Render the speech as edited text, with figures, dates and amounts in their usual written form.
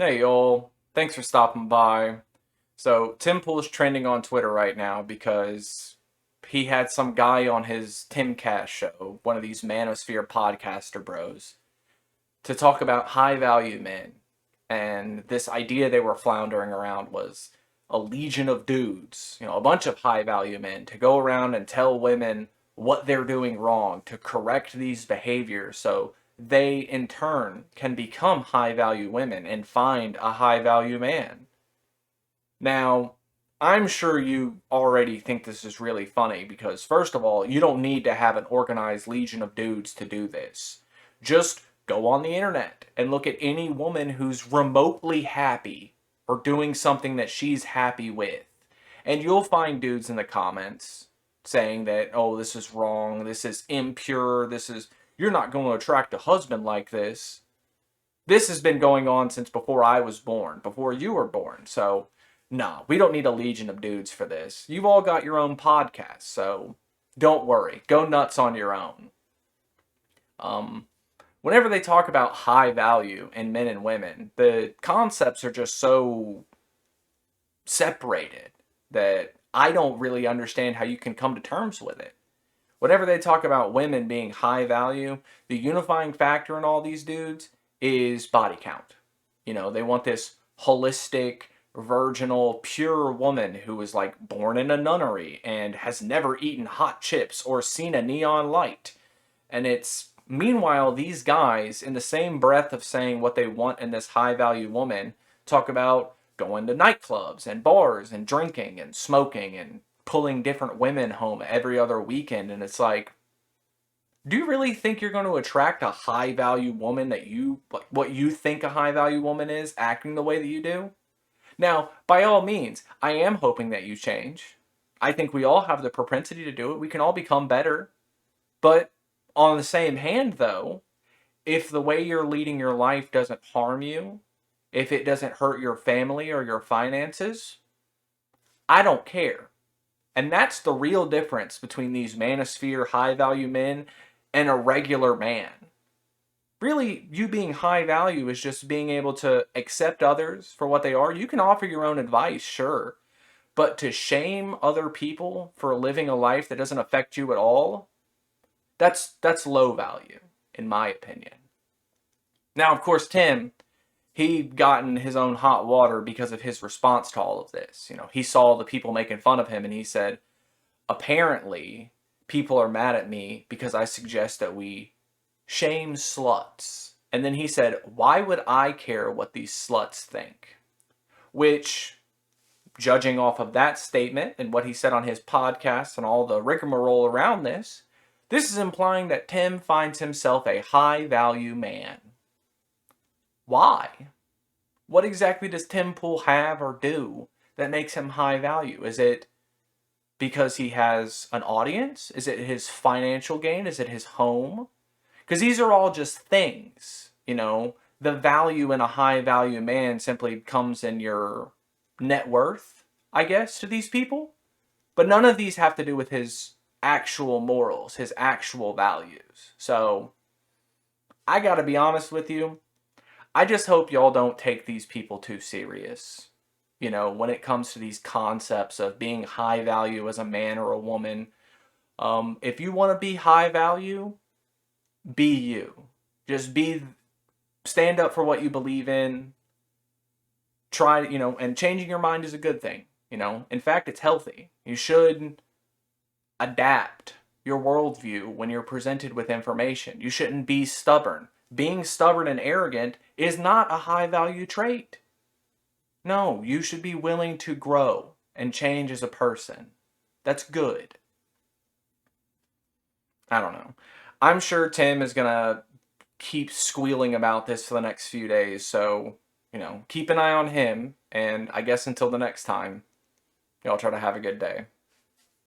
Hey y'all, thanks for stopping by. So Tim Pool is trending on Twitter right now because he had some guy on his Timcast show, one of these Manosphere podcaster bros, to talk about high value men. And this idea they were floundering around was a legion of dudes, a bunch of high value men to go around and tell women what they're doing wrong, to correct these behaviors so they in turn can become high value women and find a high value man. Now, I'm sure you already think this is really funny because, first of all, you don't need to have an organized legion of dudes to do this. Just go on the internet and look at any woman who's remotely happy or doing something that she's happy with. And you'll find dudes in the comments saying that, oh, this is wrong, this is impure, you're not going to attract a husband like this. This has been going on since before I was born, before you were born. So, no, we don't need a legion of dudes for this. You've all got your own podcast, so don't worry. Go nuts on your own. Um, Whenever they talk about high value in men and women, the concepts are just so separated that I don't really understand how you can come to terms with it. Whenever they talk about women being high value, the unifying factor in all these dudes is body count. They want this holistic, virginal, pure woman who was like born in a nunnery and has never eaten hot chips or seen a neon light. And it's meanwhile, these guys, in the same breath of saying what they want in this high value woman, talk about going to nightclubs and bars and drinking and smoking and pulling different women home every other weekend. And it's like, do you really think you're going to attract a high value woman that what you think a high value woman is, acting the way that you do? Now, by all means, I am hoping that you change. I think we all have the propensity to do it. We can all become better. But on the same hand, though, if the way you're leading your life doesn't harm you, if it doesn't hurt your family or your finances, I don't care. And that's the real difference between these manosphere high value men and a regular man. Really, you being high value is just being able to accept others for what they are. You can offer your own advice, sure, but to shame other people for living a life that doesn't affect you at all, that's low value, in my opinion. Now, of course, Tim, he got in his own hot water because of his response to all of this. He saw the people making fun of him and he said, apparently, people are mad at me because I suggest that we shame sluts. And then he said, why would I care what these sluts think? Which, judging off of that statement and what he said on his podcast and all the rigmarole around this is implying that Tim finds himself a high value man. Why? What exactly does Tim Pool have or do that makes him high value? Is it because he has an audience? Is it his financial gain? Is it his home? Because these are all just things. The value in a high value man simply comes in your net worth, I guess, to these people. But none of these have to do with his actual morals, his actual values. So, I gotta be honest with you. I just hope y'all don't take these people too serious. When it comes to these concepts of being high value as a man or a woman. If you want to be high value, be you. Just stand up for what you believe in. Try, and changing your mind is a good thing. In fact, it's healthy. You should adapt your worldview when you're presented with information. You shouldn't be stubborn. Being stubborn and arrogant is not a high value trait. No, you should be willing to grow and change as a person. That's good. I don't know. I'm sure Tim is going to keep squealing about this for the next few days, so, keep an eye on him, and I guess until the next time, y'all try to have a good day.